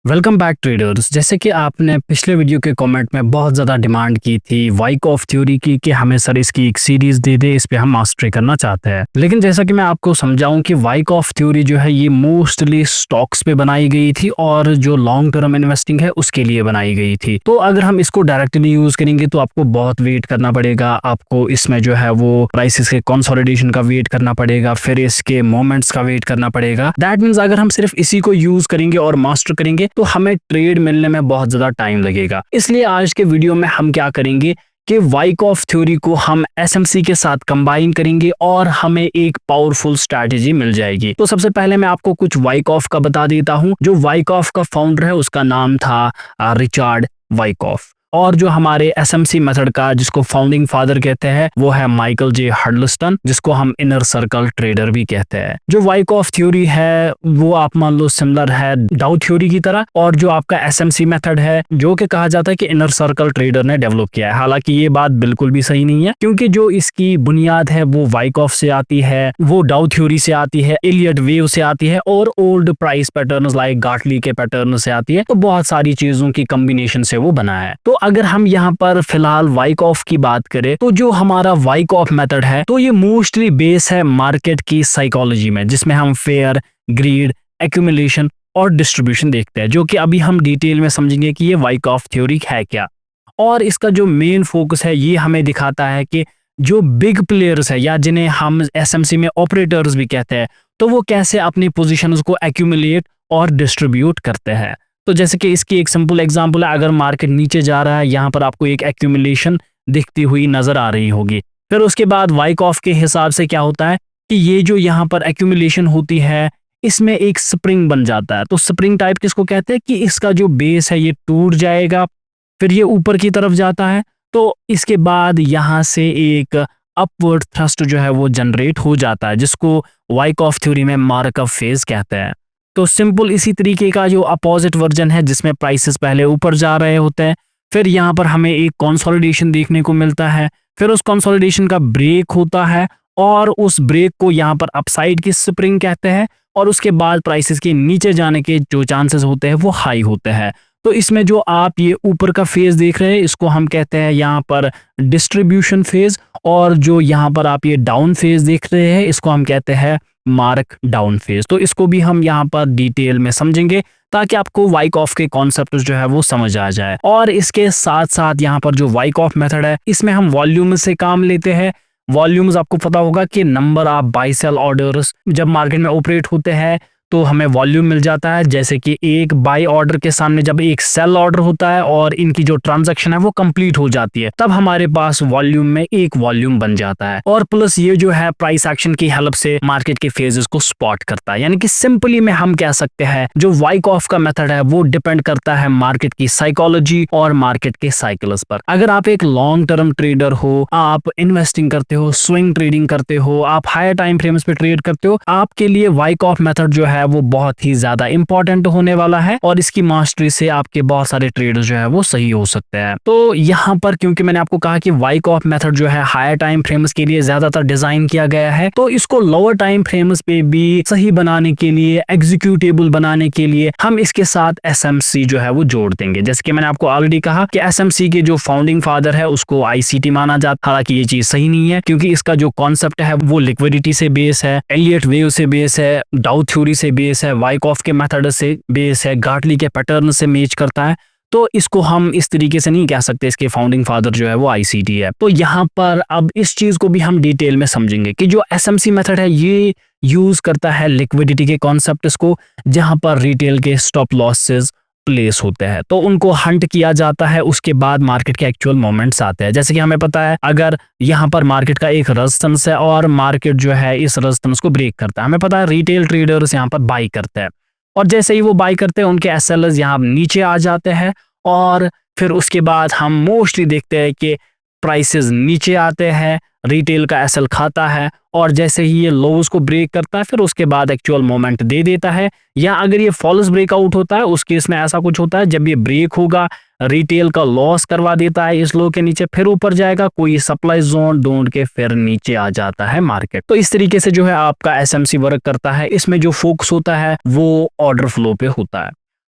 Welcome back traders. जैसे कि आपने पिछले वीडियो के कमेंट में बहुत ज़्यादा डिमांड की थी वाइकॉफ थ्योरी की कि हमें सर इसकी एक सीरीज दे दे, इस पे हम मास्टरी करना चाहते हैं। लेकिन जैसा कि मैं आपको समझाऊं कि वाइकॉफ थ्योरी जो है ये मोस्टली स्टॉक्स पे बनाई गई थी और जो लॉन्ग टर्म इन्वेस्टिंग है उसके लिए बनाई गई थी। तो अगर हम इसको डायरेक्टली यूज करेंगे तो आपको बहुत वेट करना पड़ेगा, आपको इसमें जो है वो प्राइसेस के कंसोलिडेशन का वेट करना पड़ेगा, फिर इसके मोमेंट्स का वेट करना पड़ेगा। दैट मीन्स अगर हम सिर्फ इसी को यूज करेंगे और मास्टर करेंगे तो हमें ट्रेड मिलने में बहुत ज्यादा टाइम लगेगा। इसलिए आज के वीडियो में हम क्या करेंगे कि वाइकॉफ थ्योरी को हम एसएमसी के साथ कंबाइन करेंगे और हमें एक पावरफुल स्ट्रैटेजी मिल जाएगी। तो सबसे पहले मैं आपको कुछ वाइकॉफ का बता देता हूं। जो वाइकॉफ का फाउंडर है उसका नाम था रिचर्ड वाइकॉफ, और जो हमारे एसएमसी मेथड का जिसको फाउंडिंग फादर कहते हैं वो है माइकल जे हडलस्टन, जिसको हम इनर सर्कल ट्रेडर भी कहते हैं। जो वाइकॉफ थ्योरी है वो आप मान लो सिमिलर है डाउ थ्योरी की तरह, और जो आपका एसएमसी मेथड है जो कि कहा जाता है कि इनर सर्कल ट्रेडर ने डेवलप किया है। हालांकि ये बात बिल्कुल भी सही नहीं है, क्योंकि जो इसकी बुनियाद है वो वाइकॉफ से आती है, वो डाउ थ्योरी से आती है, एलियट वेव से आती है और ओल्ड प्राइस पैटर्न लाइक गार्टली के पैटर्न से आती है। तो बहुत सारी चीजों की कॉम्बिनेशन से वो बना है। तो अगर हम यहाँ पर फिलहाल वाइकॉफ की बात करें तो जो हमारा वाइकॉफ मेथड है तो ये मोस्टली बेस है मार्केट की साइकोलॉजी में, जिसमें हम फेयर, ग्रीड, एक्यूमुलेशन और डिस्ट्रीब्यूशन देखते हैं, जो कि अभी हम डिटेल में समझेंगे कि ये वाइकॉफ थ्योरी है क्या। और इसका जो मेन फोकस है ये हमें दिखाता है कि जो बिग प्लेयर्स है या जिन्हें हम एसएमसी में ऑपरेटर्स भी कहते हैं, तो वो कैसे अपनी पोजीशंस को एक्यूमुलेट और डिस्ट्रीब्यूट करते हैं। तो जैसे कि इसकी एक सिंपल एग्जांपल है, अगर मार्केट नीचे जा रहा है यहाँ पर आपको एक एक्यूमुलेशन दिखती हुई नजर आ रही होगी। फिर उसके बाद वाइकॉफ के हिसाब से क्या होता है कि ये जो यहाँ पर एक्यूमुलेशन होती है इसमें एक स्प्रिंग बन जाता है। तो स्प्रिंग टाइप किसको कहते हैं कि इसका जो बेस है ये टूट जाएगा, फिर ये ऊपर की तरफ जाता है, तो इसके बाद यहाँ से एक अपवर्ड थ्रस्ट जो है वो जनरेट हो जाता है, जिसको वाइकॉफ थ्योरी में मार्कअप फेज कहते हैं। तो सिंपल इसी तरीके का जो अपोजिट वर्जन है जिसमें प्राइसेस पहले ऊपर जा रहे होते हैं, फिर यहाँ पर हमें एक कंसोलिडेशन देखने को मिलता है, फिर उस कंसोलिडेशन का ब्रेक होता है और उस ब्रेक को यहाँ पर अपसाइड की स्प्रिंग कहते हैं, और उसके बाद प्राइसेस के नीचे जाने के जो चांसेस होते हैं वो हाई होते हैं। तो इसमें जो आप ये ऊपर का फेज देख रहे हैं इसको हम कहते हैं यहाँ पर डिस्ट्रीब्यूशन फेज, और जो यहाँ पर आप ये डाउन फेज देख रहे हैं इसको हम कहते हैं मार्क डाउन फेज। तो इसको भी हम यहाँ पर डिटेल में समझेंगे ताकि आपको वाइकॉफ के कॉन्सेप्ट जो है वो समझ आ जाए। और इसके साथ साथ यहाँ पर जो वाइकॉफ मेथड है इसमें हम वॉल्यूम से काम लेते हैं। वॉल्यूम्स आपको पता होगा कि number of buy sell orders जब मार्केट में ऑपरेट होते हैं तो हमें वॉल्यूम मिल जाता है। जैसे कि एक बाय ऑर्डर के सामने जब एक सेल ऑर्डर होता है और इनकी जो ट्रांजैक्शन है वो कंप्लीट हो जाती है, तब हमारे पास वॉल्यूम में एक वॉल्यूम बन जाता है। और प्लस ये जो है प्राइस एक्शन की हेल्प से मार्केट के फेजेस को स्पॉट करता है। यानी कि सिंपली में हम कह सकते हैं जो वाइकॉफ का मेथड है वो डिपेंड करता है मार्केट की साइकोलॉजी और मार्केट के साइकिल्स पर। अगर आप एक लॉन्ग टर्म ट्रेडर हो, आप इन्वेस्टिंग करते हो, स्विंग ट्रेडिंग करते हो, आप हायर टाइम फ्रेम्स पे ट्रेड करते हो, आपके लिए वाइकॉफ मेथड जो है वो बहुत ही ज्यादा इंपॉर्टेंट होने वाला है, और इसकी मास्टरी से आपके बहुत सारे ट्रेड जो है वो सही हो सकते हैं। तो यहाँ पर क्योंकि मैंने आपको कहा कि वाइकॉफ मेथड जो है हायर टाइम फ्रेम्स के लिए ज्यादातर डिजाइन किया गया है, तो इसको लोअर टाइम फ्रेम्स पे भी सही बनाने के लिए, एग्जीक्यूटेबल बनाने के लिए हम इसके साथ एसएमसी जो है वो जोड़ देंगे। जैसे कि मैंने आपको ऑलरेडी कहा कि एसएमसी के जो फाउंडिंग फादर है उसको आईसीटी माना जाता है। हालांकि ये चीज सही नहीं है, क्योंकि इसका जो कॉन्सेप्ट है वो लिक्विडिटी से बेस है, एलियट वेव से बेस है, डाउ थ्योरी से बेस है, वाइकॉफ के मेथड से बेस है, गार्टली के पैटर्न से मैच करता है। तो इसको हम इस तरीके से नहीं कह सकते इसके फाउंडिंग फादर जो है वो आईसीटी है। तो यहाँ पर अब इस चीज को भी हम डिटेल में समझेंगे कि जो एसएमसी मेथड है ये यूज करता है लिक्विडिटी के कॉन्सेप्ट्स को, जहां पर रिटेल के स्टॉप लॉसेस प्लेस होते हैं, तो उनको हंट किया जाता है, उसके बाद मार्केट के एक्चुअल मोमेंट्स आते हैं। जैसे कि हमें पता है अगर यहाँ पर मार्केट का एक रेजिस्टेंस है और मार्केट जो है इस रेजिस्टेंस को ब्रेक करता है, हमें पता है रिटेल ट्रेडर्स यहाँ पर बाई करते हैं, और जैसे ही वो बाई करते हैं उनके एसएलएस यहाँ नीचे आ जाते हैं, और फिर उसके बाद हम मोस्टली देखते हैं कि प्राइसेस नीचे आते हैं, रिटेल का एसएल खाता है, और जैसे ही ये लोज को ब्रेक करता है फिर उसके बाद एक्चुअल मोमेंट दे देता है। या अगर ये फॉल्स ब्रेकआउट होता है उस केस में ऐसा कुछ होता है, जब ये ब्रेक होगा रिटेल का लॉस करवा देता है इस लो के नीचे, फिर ऊपर जाएगा, कोई सप्लाई जोन ढूंढ के फिर नीचे आ जाता है मार्केट। तो इस तरीके से जो है आपका एसएमसी वर्क करता है। इसमें जो फोकस होता है वो ऑर्डर फ्लो पे होता है।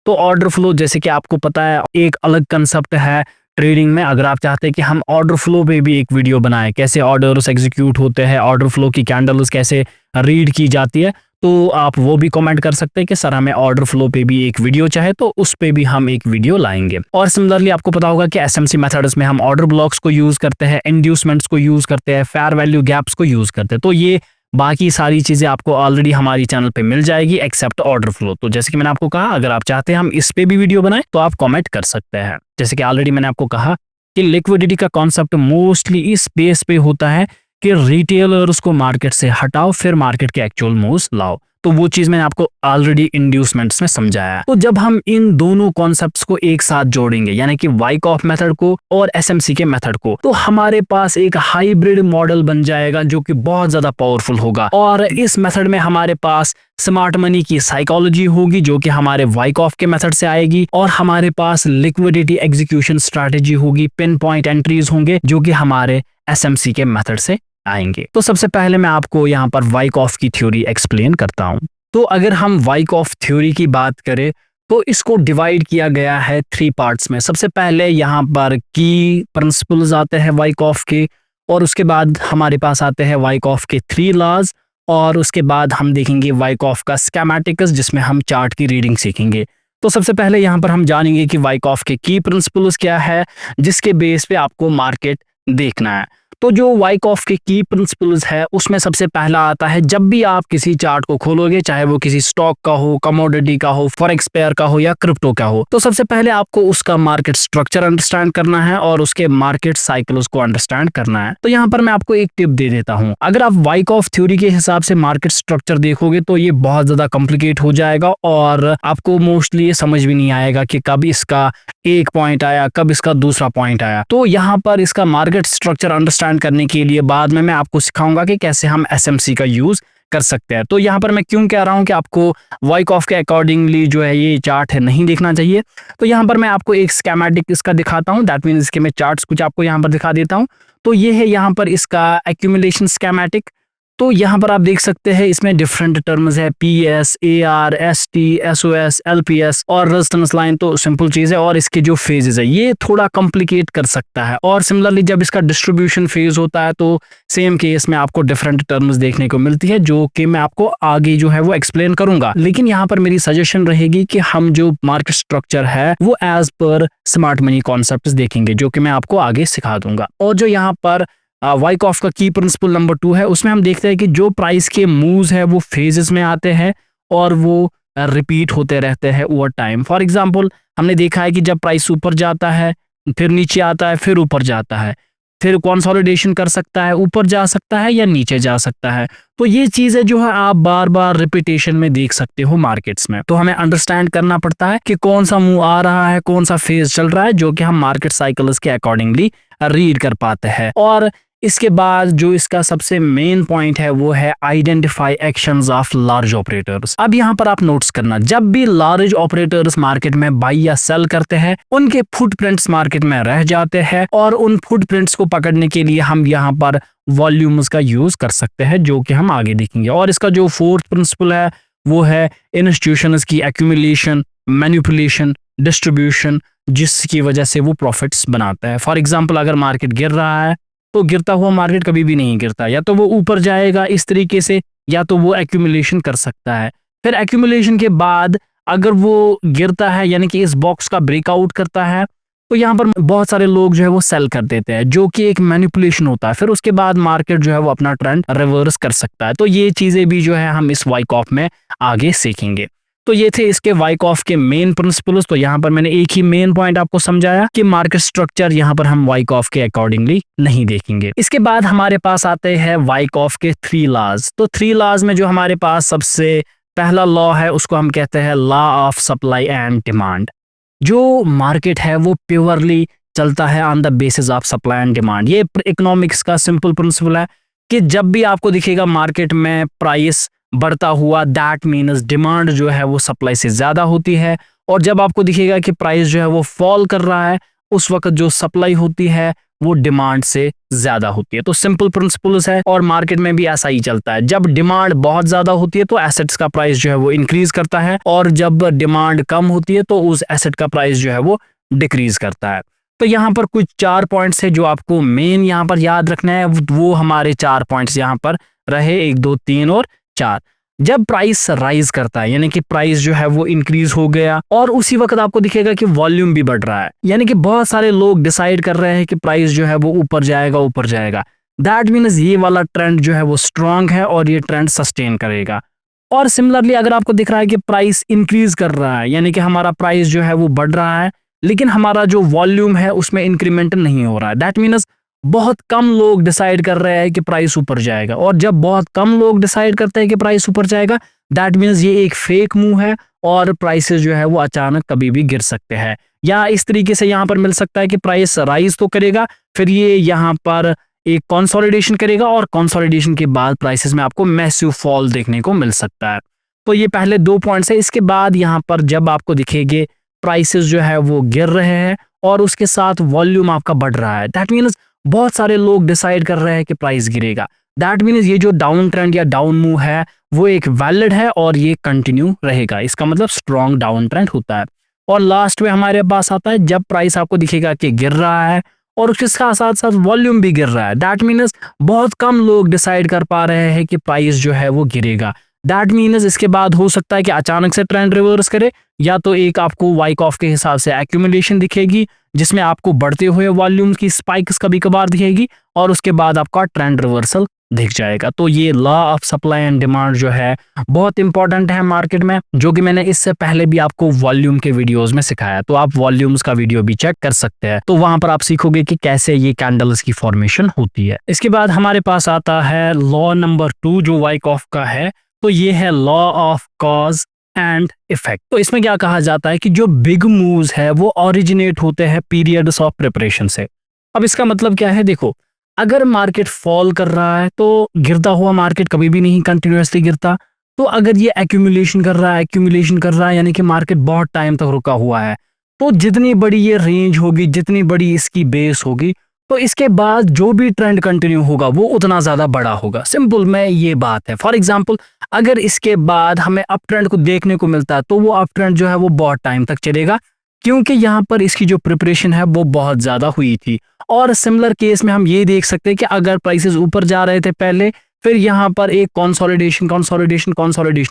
तो ऑर्डर फ्लो जैसे कि आपको पता है एक अलग कंसेप्ट है ट्रेडिंग में। अगर आप चाहते हैं कि हम ऑर्डर फ्लो पे भी एक वीडियो बनाएं, कैसे ऑर्डर्स एग्जीक्यूट होते हैं, ऑर्डर फ्लो की कैंडल्स कैसे रीड की जाती है, तो आप वो भी कमेंट कर सकते हैं कि सर हमें ऑर्डर फ्लो पे भी एक वीडियो चाहे, तो उस पे भी हम एक वीडियो लाएंगे। और सिमिलरली आपको पता होगा कि एसएमसी मेथड्स में हम ऑर्डर ब्लॉक्स को यूज करते हैं, इंड्यूसमेंट्स को यूज करते हैं, फेयर वैल्यू गैप्स को यूज करते हैं। तो ये बाकी सारी चीजें आपको ऑलरेडी हमारी चैनल पे मिल जाएगी एक्सेप्ट ऑर्डर फ्लो। तो जैसे कि मैंने आपको कहा, अगर आप चाहते हैं हम इस पे भी वीडियो बनाएं तो आप कमेंट कर सकते हैं। जैसे कि ऑलरेडी मैंने आपको कहा कि लिक्विडिटी का कॉन्सेप्ट मोस्टली इस बेस पे होता है कि रिटेलर्स को मार्केट से हटाओ फिर मार्केट के एक्चुअल मूव्स लाओ। तो वो चीज मैंने आपको ऑलरेडी इंड्यूसमेंट्स में समझाया। तो जब हम इन दोनों कॉन्सेप्ट्स को एक साथ जोड़ेंगे, यानी कि वाइकॉफ मेथड को और एसएमसी के मेथड को, तो हमारे पास एक हाइब्रिड मॉडल बन जाएगा जो कि बहुत ज्यादा पावरफुल होगा। और इस मेथड में हमारे पास स्मार्ट मनी की साइकोलॉजी होगी जो कि हमारे वाइकॉफ के मेथड से आएगी, और हमारे पास लिक्विडिटी एग्जीक्यूशन स्ट्रैटेजी होगी, पिन पॉइंट एंट्रीज होंगे जो कि हमारे एसएमसी के मेथड से आएंगे। तो सबसे पहले मैं आपको यहाँ पर वाइकॉफ की थ्योरी एक्सप्लेन करता हूँ। तो अगर हम वाइकॉफ थ्योरी की बात करें तो इसको डिवाइड किया गया है 3 पार्ट्स में। सबसे पहले यहाँ पर की प्रिंसिपल्स आते हैं वाइकॉफ के, और उसके बाद हमारे पास आते हैं वाइकॉफ के 3 लॉज, और उसके बाद हम देखेंगे वाइकॉफ का स्कीमेटिक्स जिसमें हम चार्ट की रीडिंग सीखेंगे। तो सबसे पहले यहाँ पर हम जानेंगे कि वाइकॉफ के की प्रिंसिपल्स क्या है जिसके बेस पे आपको मार्केट देखना है। तो जो वाइकॉफ के की प्रिंसिपल्स है उसमें सबसे पहला आता है, जब भी आप किसी चार्ट को खोलोगे, चाहे वो किसी स्टॉक का हो, कमोडिटी का हो, फॉरेक्स पेयर का हो या क्रिप्टो का हो, तो सबसे पहले आपको उसका मार्केट स्ट्रक्चर अंडरस्टैंड करना है और उसके मार्केट साइकिल्स को अंडरस्टैंड करना है। तो यहाँ पर मैं आपको एक टिप दे देता हूँ। अगर आप वाइकॉफ थ्योरी के हिसाब से मार्केट स्ट्रक्चर देखोगे तो ये बहुत ज्यादा कॉम्प्लिकेट हो जाएगा और आपको मोस्टली ये समझ भी नहीं आएगा कि कब इसका एक पॉइंट आया, कब इसका दूसरा पॉइंट आया। तो यहाँ पर इसका मार्केट स्ट्रक्चर अंडरस्टैंड करने के लिए बाद में मैं आपको सिखाऊंगा कि कैसे हम एसएमसी का यूज कर सकते हैं। तो यहाँ पर मैं क्यों कह रहा हूँ कि आपको वाइकॉफ के अकॉर्डिंगली जो है ये चार्ट है नहीं देखना चाहिए। तो यहाँ पर मैं आपको एक स्कीमेटिक इसका दिखाता हूँ, दैट मीन्स इसके मैं चार्ट्स कुछ आपको यहाँ पर दिखा देता हूँ। तो ये है यहाँ पर इसका एक्यूमुलेशन स्कीमेटिक। तो यहाँ पर आप देख सकते हैं इसमें डिफरेंट टर्म्स है, PS, AR, ST, SOS, LPS और रेजिस्टेंस लाइन। तो सिंपल चीज है, और इसके जो फेजेस है ये थोड़ा कॉम्प्लिकेट कर सकता है। और सिमिलरली जब इसका डिस्ट्रीब्यूशन फेज होता है तो सेम केस में आपको डिफरेंट टर्म्स देखने को मिलती है जो कि मैं आपको आगे जो है वो एक्सप्लेन करूंगा। लेकिन यहाँ पर मेरी सजेशन रहेगी कि हम जो मार्केट स्ट्रक्चर है वो as per smart money concept देखेंगे जो कि मैं आपको आगे सिखा दूंगा। और जो यहाँ पर वाइकॉफ का की प्रिंसिपल नंबर 2 है उसमें हम देखते हैं कि जो प्राइस के मूव्स है वो फेजेस में आते हैं और वो रिपीट होते रहते हैं ओवर टाइम। फॉर एग्जांपल हमने देखा है कि जब प्राइस ऊपर जाता है फिर नीचे आता है फिर ऊपर जाता है, फिर कंसोलिडेशन कर सकता है, ऊपर जा सकता है या नीचे जा सकता है। तो ये चीजें जो है आप बार बार रिपीटेशन में देख सकते हो मार्केट्स में। तो हमें अंडरस्टैंड करना पड़ता है कि कौन सा मूव आ रहा है, कौन सा फेज चल रहा है, जो कि हम मार्केट साइकिल्स के अकॉर्डिंगली रीड कर पाते हैं। और इसके बाद जो इसका सबसे मेन पॉइंट है वो है identify actions of large operators. अब यहाँ पर आप नोट्स करना, जब भी लार्ज ऑपरेटर्स मार्केट में बाई या सेल करते हैं उनके फुटप्रिंट्स मार्केट में रह जाते हैं, और उन फुटप्रिंट्स को पकड़ने के लिए हम यहाँ पर वॉल्यूम्स का यूज कर सकते हैं जो कि हम आगे देखेंगे। और इसका जो 4th प्रिंसिपल है वो है इंस्टीट्यूशंस की एक्यूमुलेशन, मैनिपुलेशन, डिस्ट्रीब्यूशन, जिसकी वजह से वो प्रॉफिट्स बनाता है। फॉर एग्जाम्पल अगर मार्केट गिर रहा है तो गिरता हुआ मार्केट कभी भी नहीं गिरता, या तो वो ऊपर जाएगा इस तरीके से या तो वो एक्यूमुलेशन कर सकता है। फिर एक्यूमुलेशन के बाद अगर वो गिरता है यानी कि इस बॉक्स का ब्रेकआउट करता है तो यहाँ पर बहुत सारे लोग जो है वो सेल कर देते हैं जो कि एक मैनिपुलेशन होता है। फिर उसके बाद मार्केट जो है वो अपना ट्रेंड रिवर्स कर सकता है। तो ये चीजें भी जो है हम इस वाइकॉफ में आगे सीखेंगे। तो ये थे इसके वाइकॉफ के मेन प्रिंसिपल्स। तो यहाँ पर मैंने एक ही मेन पॉइंट आपको समझाया कि मार्केट स्ट्रक्चर यहाँ पर हम वाइकॉफ के अकॉर्डिंगली नहीं देखेंगे। इसके बाद हमारे पास आते हैं वाइकॉफ के 3 लॉज। तो 3 लॉज में जो हमारे पास सबसे पहला लॉ है उसको हम कहते हैं law of supply and demand. जो मार्केट है वो प्योरली चलता है on the basis of supply and demand. ये इकोनॉमिक्स का सिंपल प्रिंसिपल है कि जब भी आपको दिखेगा मार्केट में प्राइस बढ़ता हुआ, दैट मीन्स डिमांड जो है वो सप्लाई से ज्यादा होती है, और जब आपको दिखेगा कि प्राइस जो है वो फॉल कर रहा है उस वक्त जो सप्लाई होती है वो डिमांड से ज्यादा होती है। तो सिंपल प्रिंसिपल्स है और मार्केट में भी ऐसा ही चलता है। जब डिमांड बहुत ज्यादा होती है तो एसेट्स का प्राइस जो है वो इंक्रीज करता है, और जब डिमांड कम होती है तो उस एसेट का प्राइस जो है वो डिक्रीज करता है। तो यहाँ पर कुछ 4 पॉइंट्स है जो आपको मेन यहाँ पर याद रखना है। वो हमारे 4 पॉइंट्स यहाँ पर रहे, 1 2 3 और 4। जब प्राइस राइज करता है यानी कि प्राइस जो है वो इंक्रीज हो गया, और उसी वक्त आपको दिखेगा कि वॉल्यूम भी बढ़ रहा है, यानी कि बहुत सारे लोग डिसाइड कर रहे हैं कि प्राइस जो है वो ऊपर जाएगा ऊपर जाएगा। दैट मीन्स ये वाला ट्रेंड जो है वो स्ट्रांग है और ये ट्रेंड सस्टेन करेगा। और सिमिलरली अगर आपको दिख रहा है कि प्राइस इंक्रीज कर रहा है, यानी कि हमारा प्राइस जो है वो बढ़ रहा है, लेकिन हमारा जो वॉल्यूम है उसमें इंक्रीमेंट नहीं हो रहा है, दैट मीन्स बहुत कम लोग डिसाइड कर रहे हैं कि प्राइस ऊपर जाएगा। और जब बहुत कम लोग डिसाइड करते हैं कि प्राइस ऊपर जाएगा, दैट मीन्स ये एक फेक मूव है और प्राइसेस जो है वो अचानक कभी भी गिर सकते हैं। या इस तरीके से यहाँ पर मिल सकता है कि प्राइस राइज तो करेगा, फिर ये यहाँ पर एक कंसोलिडेशन करेगा, और कंसोलिडेशन के बाद प्राइसेस में आपको मैसिव फॉल देखने को मिल सकता है। तो ये पहले 2 पॉइंट्स है। इसके बाद यहाँ पर जब आपको दिखेंगे प्राइसेस जो है वो गिर रहे हैं और उसके साथ वॉल्यूम आपका बढ़ रहा है, दैट मीन्स बहुत सारे लोग डिसाइड कर रहे हैं कि प्राइस गिरेगा। दैट मीन्स ये जो डाउन ट्रेंड या डाउन मूव है वो एक वैलिड है और ये कंटिन्यू रहेगा, इसका मतलब स्ट्रॉन्ग डाउन ट्रेंड होता है। और लास्ट में हमारे पास आता है जब प्राइस आपको दिखेगा कि गिर रहा है और उसके साथ साथ वॉल्यूम भी गिर रहा है, दैट मीन्स बहुत कम लोग डिसाइड कर पा रहे हैं कि प्राइस जो है वो गिरेगा। दैट मीन्स इसके बाद हो सकता है कि अचानक से ट्रेंड रिवर्स करे, या तो एक आपको वाइकऑफ के हिसाब से एक्यूमुलेशन दिखेगी जिसमें आपको बढ़ते हुए वॉल्यूम की स्पाइक्स कभी कभार दिखेगी, और उसके बाद आपका ट्रेंड रिवर्सल दिख जाएगा। तो ये law of supply and demand जो है बहुत इंपॉर्टेंट है मार्केट में, जो कि मैंने इससे पहले भी आपको वॉल्यूम के वीडियोस में सिखाया, तो आप वॉल्यूम्स का वीडियो भी चेक कर सकते हैं। तो वहां पर आप सीखोगे कि कैसे ये कैंडल्स की फॉर्मेशन होती है। इसके बाद हमारे पास आता है लॉ नंबर 2 जो वाइकऑफ का है। तो ये है law of cause and effect. तो इसमें क्या कहा जाता है कि जो बिग मूव्स है वो ओरिजिनेट होते हैं पीरियड्स ऑफ प्रिपरेशन से। अब इसका मतलब क्या है, देखो अगर मार्केट फॉल कर रहा है तो गिरता हुआ मार्केट कभी भी नहीं कंटिन्यूअसली गिरता। तो अगर ये एक्यूमुलेशन कर रहा है यानी कि मार्केट बहुत टाइम तक रुका हुआ है, तो जितनी बड़ी ये रेंज होगी, जितनी बड़ी इसकी बेस होगी, तो इसके बाद जो भी ट्रेंड कंटिन्यू होगा वो उतना ज्यादा बड़ा होगा। सिंपल में ये बात है। फॉर एग्जांपल अगर इसके बाद हमें अप ट्रेंड को देखने को मिलता है तो वो अप ट्रेंड जो है वो बहुत टाइम तक चलेगा, क्योंकि यहाँ पर इसकी जो प्रिपरेशन है वो बहुत ज्यादा हुई थी। और सिमिलर केस में हम ये देख सकते हैं कि अगर प्राइसेस ऊपर जा रहे थे पहले, फिर यहाँ पर एक कंसोलिडेशन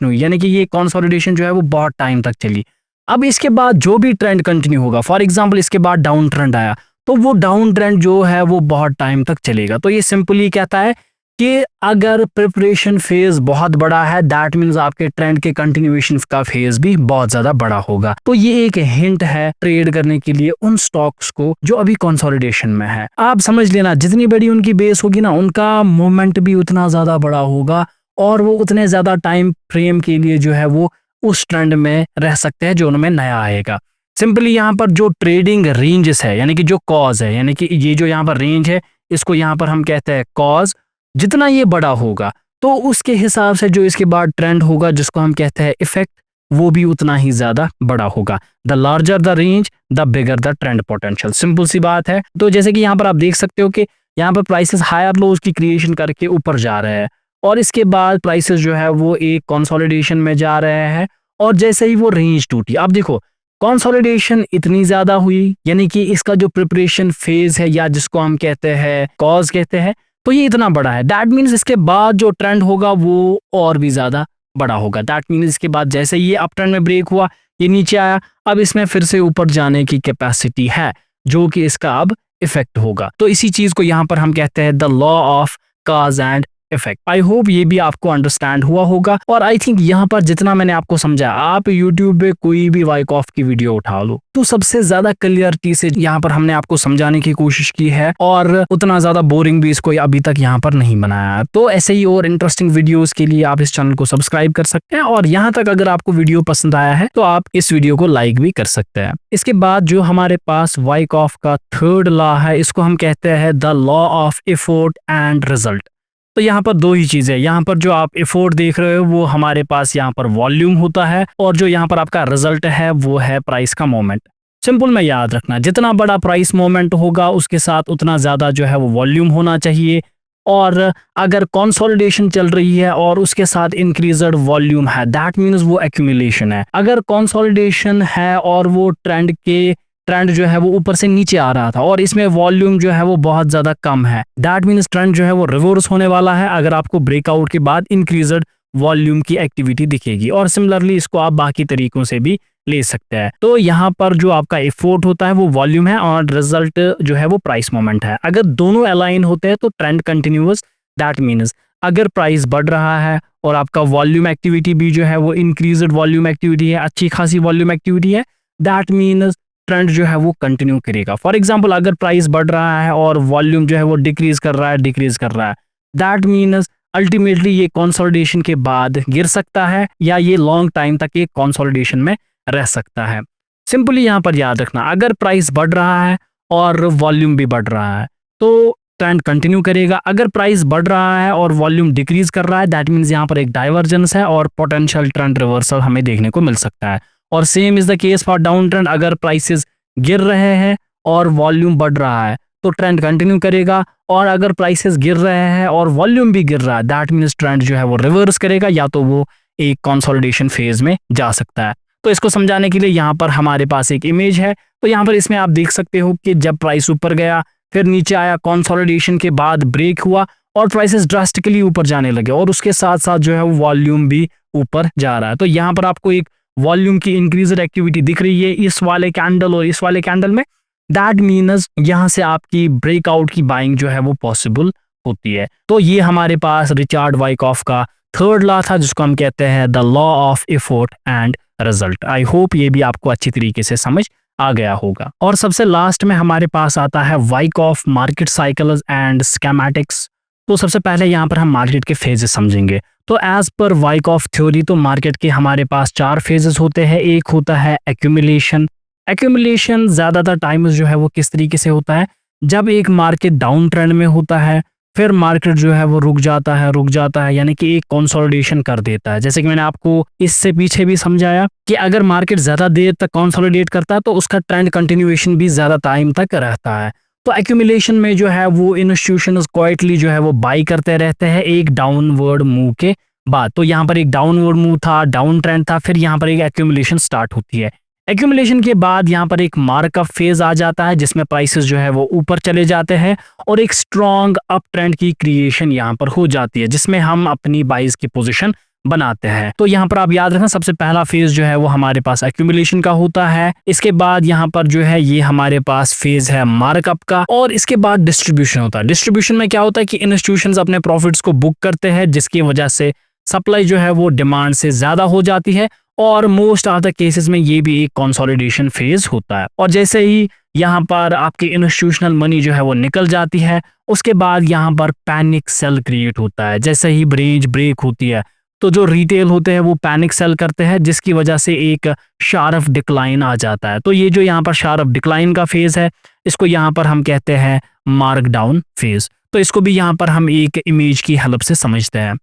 हुई, यानी कि ये कंसोलिडेशन जो है वो बहुत टाइम तक चली। अब इसके बाद जो भी ट्रेंड कंटिन्यू होगा, फॉर एग्जांपल इसके बाद डाउन ट्रेंड आया, तो वो डाउन ट्रेंड जो है वो बहुत टाइम तक चलेगा। तो ये सिंपली कहता है कि अगर प्रिपरेशन फेज बहुत बड़ा है, दैट मीन्स आपके ट्रेंड के कंटिन्यूएशन का फेज भी बहुत ज्यादा बड़ा होगा। तो ये एक हिंट है ट्रेड करने के लिए उन स्टॉक्स को जो अभी कंसोलिडेशन में है। आप समझ लेना जितनी बड़ी उनकी बेस होगी ना, उनका मूवमेंट भी उतना ज्यादा बड़ा होगा, और वो उतने ज्यादा टाइम फ्रेम के लिए जो है वो उस ट्रेंड में रह सकते हैं जो उनमें नया आएगा। सिंपली यहाँ पर जो ट्रेडिंग रेंजेस है, यानी कि जो कॉज है, यानी कि ये जो यहाँ पर रेंज है, इसको यहाँ पर हम कहते हैं कॉज। जितना ये बड़ा होगा तो उसके हिसाब से जो इसके बाद ट्रेंड होगा, जिसको हम कहते हैं इफेक्ट, वो भी उतना ही ज्यादा बड़ा होगा। The larger the range the bigger the trend potential. Simple सी बात है। तो जैसे कि यहाँ पर आप देख सकते हो कि यहाँ पर प्राइसेस हायर लोज की क्रिएशन करके ऊपर जा रहे हैं, और इसके बाद प्राइसेस जो है वो एक कंसोलिडेशन में जा रहे हैं, और जैसे ही वो रेंज टूटी, आप देखो कंसोलिडेशन इतनी ज्यादा हुई, यानी कि इसका जो प्रिपरेशन फेज है या जिसको हम कहते हैं कॉज कहते हैं, तो ये इतना बड़ा है। दैट मीन्स इसके बाद जो ट्रेंड होगा वो और भी ज्यादा बड़ा होगा। दैट मीन्स इसके बाद जैसे ये अप ट्रेंड में ब्रेक हुआ, ये नीचे आया, अब इसमें फिर से ऊपर जाने की कैपेसिटी है, जो कि इसका अब इफेक्ट होगा। तो इसी चीज को यहाँ पर हम कहते हैं the law of cause and effect. I hope ये भी आपको अंडरस्टैंड हुआ होगा। और आई थिंक यहाँ पर जितना मैंने आपको समझा, आप यूट्यूब पे कोई भी वाइकऑफ की वीडियो उठा लो तो सबसे ज्यादा क्लियरिटी से यहाँ पर हमने आपको समझाने की कोशिश की है, और उतना ज्यादा बोरिंग भी इसको अभी तक यहाँ पर नहीं बनाया। तो ऐसे ही और इंटरेस्टिंग वीडियोस के लिए आप इस चैनल को सब्सक्राइब कर सकते हैं, और यहाँ तक अगर आपको वीडियो पसंद आया है तो आप इस वीडियो को लाइक भी कर सकते हैं। इसके बाद जो हमारे पास वाइकऑफ का थर्ड लॉ है, इसको हम कहते हैं the law of effort and result. तो यहाँ पर दो ही चीजें, यहाँ पर जो आप एफर्ट देख रहे हो वो हमारे पास यहाँ पर वॉल्यूम होता है, और जो यहाँ पर आपका रिजल्ट है वो है प्राइस का मोमेंट। सिंपल में याद रखना, जितना बड़ा प्राइस मूवमेंट होगा उसके साथ उतना ज़्यादा जो है वो वॉल्यूम होना चाहिए। और अगर कंसोलिडेशन चल रही है और उसके साथ इंक्रीज्ड वॉल्यूम है, दैट मीन्स वो एक्यूमुलेशन है। अगर कंसोलिडेशन है और वो ट्रेंड जो है वो ऊपर से नीचे आ रहा था और इसमें वॉल्यूम जो है वो बहुत ज्यादा कम है, दैट मीन्स ट्रेंड जो है वो रिवर्स होने वाला है अगर आपको ब्रेकआउट के बाद इंक्रीज्ड वॉल्यूम की एक्टिविटी दिखेगी। और सिमिलरली इसको आप बाकी तरीकों से भी ले सकते हैं। तो यहाँ पर जो आपका एफोर्ट होता है वो वॉल्यूम है और रिजल्ट जो है वो प्राइस मोमेंट है। अगर दोनों अलाइन होते हैं तो ट्रेंड कंटिन्यूअस, दैट मीन्स अगर प्राइस बढ़ रहा है और आपका वॉल्यूम एक्टिविटी भी जो है वो इंक्रीज्ड वॉल्यूम एक्टिविटी है, अच्छी खासी वॉल्यूम एक्टिविटी है, दैट मीन्स ट्रेंड जो है वो कंटिन्यू करेगा। फॉर एग्जाम्पल अगर प्राइस बढ़ रहा है और वॉल्यूम जो है वो डिक्रीज कर रहा है, दैट मीन्स अल्टीमेटली ये कंसोलिडेशन के बाद गिर सकता है या ये लॉन्ग टाइम तक ये कंसोलिडेशन में रह सकता है। सिंपली यहाँ पर याद रखना, अगर प्राइस बढ़ रहा है और वॉल्यूम भी बढ़ रहा है तो ट्रेंड कंटिन्यू करेगा। अगर प्राइस बढ़ रहा है और वॉल्यूम डिक्रीज कर रहा है, दैट मीन्स यहाँ पर एक डाइवर्जेंस है और पोटेंशियल ट्रेंड रिवर्सल हमें देखने को मिल सकता है। और same is the case for down trend, अगर प्राइसेस गिर रहे हैं और वॉल्यूम बढ़ रहा है तो ट्रेंड कंटिन्यू करेगा, और अगर प्राइसेस गिर रहे हैं और वॉल्यूम भी गिर रहा है, दैट मीन्स ट्रेंड जो है वो रिवर्स करेगा या तो वो एक कंसोलिडेशन फेज में जा सकता है। तो इसको समझाने के लिए यहाँ पर हमारे पास एक इमेज है। तो यहाँ पर इसमें आप देख सकते हो कि जब प्राइस ऊपर गया फिर नीचे आया, कंसोलिडेशन के बाद ब्रेक हुआ और प्राइसेस ड्रास्टिकली ऊपर जाने लगे और उसके साथ साथ जो है वो वॉल्यूम भी ऊपर जा रहा है। तो यहाँ पर आपको एक वॉल्यूम की इंक्रीज्ड एक्टिविटी दिख रही है इस वाले कैंडल और इस वाले कैंडल में, दैट मीन्स यहाँ से आपकी ब्रेकआउट की बाइंग जो है वो पॉसिबल होती है। तो ये हमारे पास रिचर्ड वाइकॉफ का थर्ड लॉ था जिसको हम कहते हैं the law of effort and result. I hope ये भी आपको अच्छी तरीके से समझ आ गया होगा। और सबसे लास्ट में हमारे पास आता है Wyckoff market cycles and schematics. तो सबसे पहले यहाँ पर हम मार्केट के फेजेस समझेंगे। तो एज पर वाइकॉफ थ्योरी तो मार्केट के हमारे पास 4 फेजेस होते हैं। एक होता है एक्यूमुलेशन। एक्यूमुलेशन ज्यादातर टाइम्स जो है वो किस तरीके से होता है, जब एक मार्केट डाउन ट्रेंड में होता है फिर मार्केट जो है वो रुक जाता है यानी कि एक कंसोलिडेशन कर देता है। जैसे कि मैंने आपको इससे पीछे भी समझाया कि अगर मार्केट ज्यादा देर तक कंसोलिडेट करता है तो उसका ट्रेंड कंटिन्यूएशन भी ज्यादा टाइम तक रहता है। तो एक्यूमुलेशन में जो है वो इंस्टीट्यूशंस क्वाइटली जो है वो बाई करते रहते हैं एक डाउनवर्ड मूव के बाद। तो यहाँ पर एक डाउनवर्ड मूव था, डाउन ट्रेंड था, फिर यहाँ पर एक एक्यूमुलेशन स्टार्ट होती है। एक्यूमुलेशन के बाद यहाँ पर एक मार्कअप फेज आ जाता है जिसमें प्राइसेस जो है वो ऊपर चले जाते हैं और एक स्ट्रॉन्ग अप ट्रेंड की क्रिएशन यहाँ पर हो जाती है जिसमें हम अपनी बाइज की पोजीशन बनाते हैं। तो यहाँ पर आप याद रखना, सबसे पहला फेज जो है वो हमारे पास एक्यूमुलेशन का होता है। इसके बाद यहाँ पर जो है ये हमारे पास फेज है मार्कअप का, और इसके बाद डिस्ट्रीब्यूशन होता है। डिस्ट्रीब्यूशन में क्या होता है कि इंस्टीट्यूशंस अपने प्रॉफिट्स को बुक करते हैं जिसकी वजह से सप्लाई जो है वो डिमांड से ज्यादा हो जाती है और मोस्ट ऑफ द केसेस में ये भी एक कंसोलिडेशन फेज होता है। और जैसे ही यहाँ पर आपकी इंस्टीट्यूशनल मनी जो है वो निकल जाती है उसके बाद यहाँ पर पैनिक सेल क्रिएट होता है। जैसे ही रेंज ब्रेक होती है तो जो रिटेल होते हैं वो पैनिक सेल करते हैं जिसकी वजह से एक शार्प डिक्लाइन आ जाता है। तो ये जो यहाँ पर शार्प डिक्लाइन का फेज है इसको यहाँ पर हम कहते हैं मार्क डाउन फेज। तो इसको भी यहाँ पर हम एक इमेज की हेल्प से समझते हैं।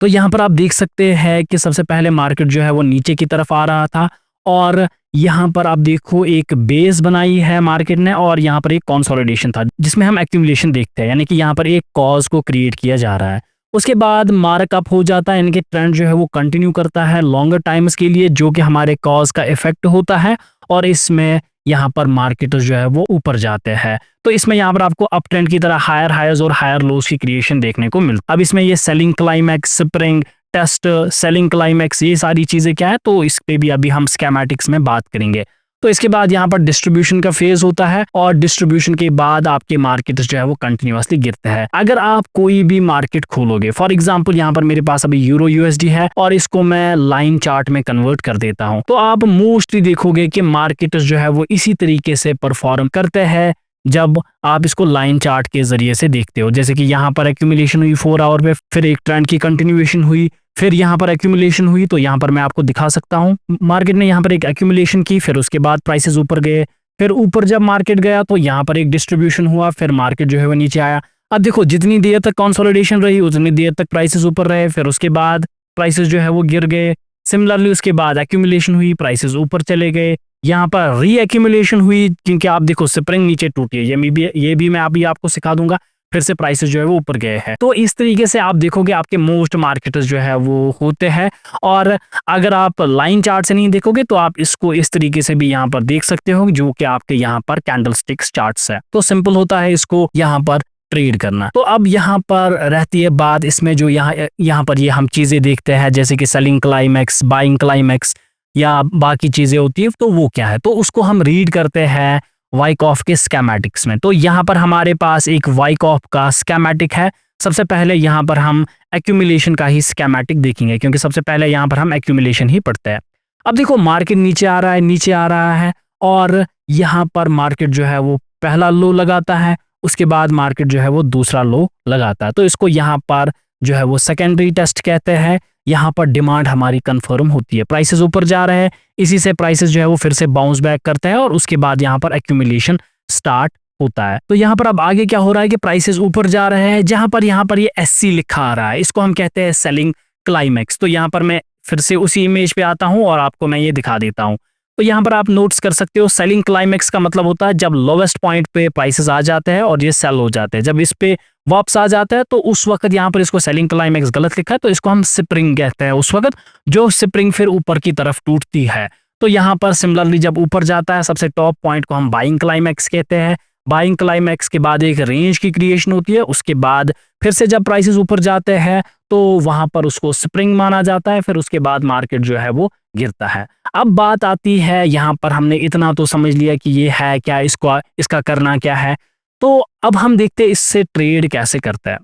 तो यहाँ पर आप देख सकते हैं कि सबसे पहले मार्केट जो है वो नीचे की तरफ आ रहा था और यहाँ पर आप देखो एक बेस बनाई है मार्केट ने और यहाँ पर एक कंसोलिडेशन था जिसमें हम एक्यूमुलेशन देखते हैं, यानी कि यहाँ पर एक कॉज को क्रिएट किया जा रहा है। उसके बाद मार्कअप हो जाता है, यानी कि ट्रेंड जो है वो कंटिन्यू करता है लॉन्गर टाइम्स के लिए जो कि हमारे कॉज का इफेक्ट होता है और इसमें यहाँ पर मार्केट जो है वो ऊपर जाते हैं। तो इसमें यहाँ पर आपको अप ट्रेंड की तरह हायर हाइज और हायर लोज की क्रिएशन देखने को मिलती है। अब इसमें ये selling climax, spring test, selling climax, ये सारी चीजें क्या है तो इस पे भी अभी हम स्कीमेटिक्स में बात करेंगे। तो इसके बाद यहाँ पर डिस्ट्रीब्यूशन का फेज होता है और डिस्ट्रीब्यूशन के बाद आपके मार्केट जो है वो कंटिन्यूअसली गिरते हैं। अगर आप कोई भी मार्केट खोलोगे, फॉर एग्जांपल यहाँ पर मेरे पास अभी यूरो यूएसडी है और इसको मैं लाइन चार्ट में कन्वर्ट कर देता हूँ, तो आप मोस्टली देखोगे कि मार्केट जो है वो इसी तरीके से परफॉर्म करते हैं जब आप इसको लाइन चार्ट के जरिए से देखते हो। जैसे कि यहाँ पर एक्यूमुलेशन हुई 4 आवर पे, फिर एक ट्रेंड की कंटिन्यूएशन हुई, फिर यहाँ पर एक्यूमुलेशन हुई। तो यहाँ पर मैं आपको दिखा सकता हूँ मार्केट ने यहाँ पर एक एक्यूमुलेशन की, फिर उसके बाद प्राइसेस ऊपर गए, फिर ऊपर जब मार्केट गया तो यहाँ पर एक डिस्ट्रीब्यूशन हुआ, फिर मार्केट जो है वो नीचे आया। अब देखो जितनी देर तक कंसोलिडेशन रही उतनी देर तक प्राइसेस ऊपर रहे, फिर उसके बाद प्राइसेस जो है वो गिर गए। सिमिलरली उसके बाद एक्यूमुलेशन हुई, प्राइसेस ऊपर चले गए, यहाँ पर रीएक्यूमुलेशन हुई, क्योंकि आप देखो स्प्रिंग नीचे टूटी है, ये भी मैं अभी आपको सिखा दूंगा, फिर से प्राइसेस जो है वो ऊपर गए हैं। तो इस तरीके से आप देखोगे आपके मोस्ट मार्केटर्स जो है वो होते हैं। और अगर आप लाइन चार्ट से नहीं देखोगे तो आप इसको इस तरीके से भी यहाँ पर देख सकते हो, जो कि आपके यहाँ पर कैंडलस्टिक्स चार्ट्स है। तो सिंपल होता है इसको यहाँ पर ट्रेड करना। तो अब यहाँ पर रहती है बात इसमें, जो यहाँ पर ये हम चीजें देखते हैं जैसे कि सेलिंग क्लाइमेक्स, बाइंग क्लाइमेक्स या बाकी चीजें होती है, तो वो क्या है, तो उसको हम रीड करते हैं वाइकॉफ के स्कीमेटिक्स में। तो यहाँ पर हमारे पास एक वाइकॉफ का स्कीमेटिक है। सबसे पहले यहाँ पर हम एक्यूमुलेशन का ही स्कीमेटिक देखेंगे, क्योंकि सबसे पहले यहाँ पर हम एक्यूमुलेशन ही पढ़ते हैं। अब देखो मार्केट नीचे आ रहा है और यहाँ पर मार्केट जो है वो पहला लो लगाता है, उसके बाद मार्केट जो है वो दूसरा लो लगाता है। तो इसको यहाँ पर जो है वो सेकेंडरी टेस्ट कहते हैं। यहाँ पर डिमांड हमारी कंफर्म होती है, प्राइसेस ऊपर जा रहे हैं, इसी से प्राइसेस जो है वो फिर से बाउंस बैक करते हैं और उसके बाद यहाँ पर एक्यूमुलेशन स्टार्ट होता है। तो यहाँ पर अब आगे क्या हो रहा है कि प्राइसेस ऊपर जा रहे हैं, जहां पर यहाँ पर ये SC लिखा आ रहा है, इसको हम कहते हैं सेलिंग क्लाइमेक्स। तो यहाँ पर मैं फिर से उसी इमेज पे आता हूँ और आपको मैं ये दिखा देता हूँ। तो यहाँ पर आप नोट्स कर सकते हो, सेलिंग क्लाइमेक्स का मतलब होता है जब लोवेस्ट पॉइंट पे प्राइसेस आ जाते हैं और ये सेल हो जाते हैं। जब इस पे वापस आ जाता है तो उस वक्त यहाँ पर इसको सेलिंग क्लाइमेक्स गलत लिखा है, तो इसको हम स्प्रिंग कहते हैं उस वक्त, जो स्प्रिंग फिर ऊपर की तरफ टूटती है। तो यहाँ पर सिमिलरली जब ऊपर जाता है सबसे टॉप पॉइंट को हम बाइंग क्लाइमेक्स कहते हैं। बाइंग क्लाइमेक्स के बाद एक रेंज की क्रिएशन होती है, उसके बाद फिर से जब प्राइसेस ऊपर जाते हैं तो वहां पर उसको स्प्रिंग माना जाता है, फिर उसके बाद मार्केट जो है वो गिरता है। अब बात आती है, यहाँ पर हमने इतना तो समझ लिया कि ये है क्या, इसका करना क्या है। तो अब हम देखते हैं इससे ट्रेड कैसे करता है।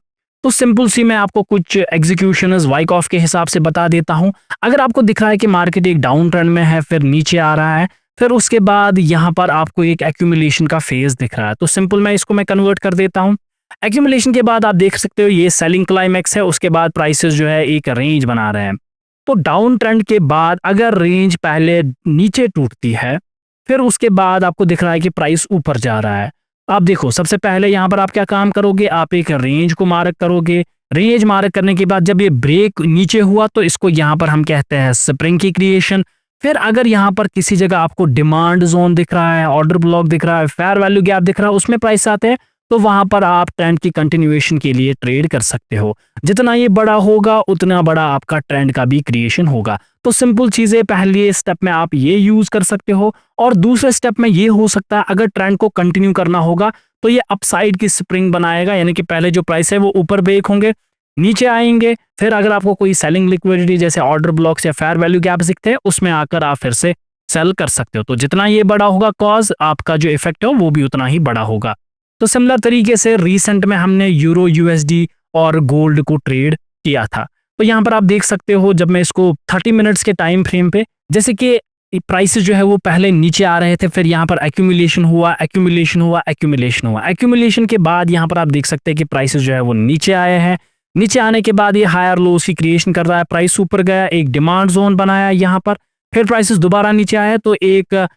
तो सिंपल सी मैं आपको कुछ एग्जीक्यूशंस वाइकॉफ के हिसाब से बता देता हूं। अगर आपको दिख रहा है कि मार्केट एक डाउन ट्रेंड में है, फिर नीचे आ रहा है, फिर उसके बाद यहाँ पर आपको एक एक्यूमुलेशन का फेज दिख रहा है, तो सिंपल मैं कन्वर्ट कर देता हूँ। एक्यूमुलेशन के बाद आप देख सकते हो ये सेलिंग क्लाइमेक्स है, उसके बाद प्राइसेस जो है एक रेंज बना रहे हैं। तो डाउन ट्रेंड के बाद अगर रेंज पहले नीचे टूटती है, फिर उसके बाद आपको दिख रहा है कि प्राइस ऊपर जा रहा है। आप देखो सबसे पहले यहाँ पर आप क्या काम करोगे, आप एक रेंज को मार्क करोगे। रेंज मार्क करने के बाद जब ये ब्रेक नीचे हुआ तो इसको यहाँ पर हम कहते हैं स्प्रिंग की क्रिएशन। फिर अगर यहाँ पर किसी जगह आपको डिमांड जोन दिख रहा है, ऑर्डर ब्लॉक दिख रहा है, फेयर वैल्यू गैप दिख रहा है, उसमें प्राइस आते हैं, तो वहां पर आप ट्रेंड की कंटिन्यूएशन के लिए ट्रेड कर सकते हो। जितना ये बड़ा होगा उतना बड़ा आपका ट्रेंड का भी क्रिएशन होगा। तो सिंपल चीजें पहले स्टेप में आप ये यूज कर सकते हो, और दूसरे स्टेप में ये हो सकता है अगर ट्रेंड को कंटिन्यू करना होगा तो ये अपसाइड की स्प्रिंग बनाएगा, यानी कि पहले जो प्राइस है वो ऊपर ब्रेक होंगे, नीचे आएंगे, फिर अगर आपको कोई सेलिंग लिक्विडिटी जैसे ऑर्डर ब्लॉक्स या फेयर वैल्यू गैप दिखते हैं उसमें आकर आप फिर से सेल कर सकते हो। तो जितना ये बड़ा होगा कॉज, आपका जो इफेक्ट है वो भी उतना ही बड़ा होगा। तो सिमिलर तरीके से रिसेंट में हमने यूरो USD और गोल्ड को ट्रेड किया था। तो यहाँ पर आप देख सकते हो, जब मैं इसको 30 मिनट्स के टाइम फ्रेम पे, जैसे कि प्राइसेस जो है वो पहले नीचे आ रहे थे, फिर यहाँ पर एक्यूमुलेशन हुआ, एक्यूमुलेशन के बाद यहाँ पर आप देख सकते हैं कि प्राइसेस जो है वो नीचे आए हैं। नीचे आने के बाद ये हायर लोस की क्रिएशन कर रहा है, प्राइस ऊपर गया, एक डिमांड जोन बनाया यहाँ पर, फिर प्राइसेस दोबारा नीचे आया तो एक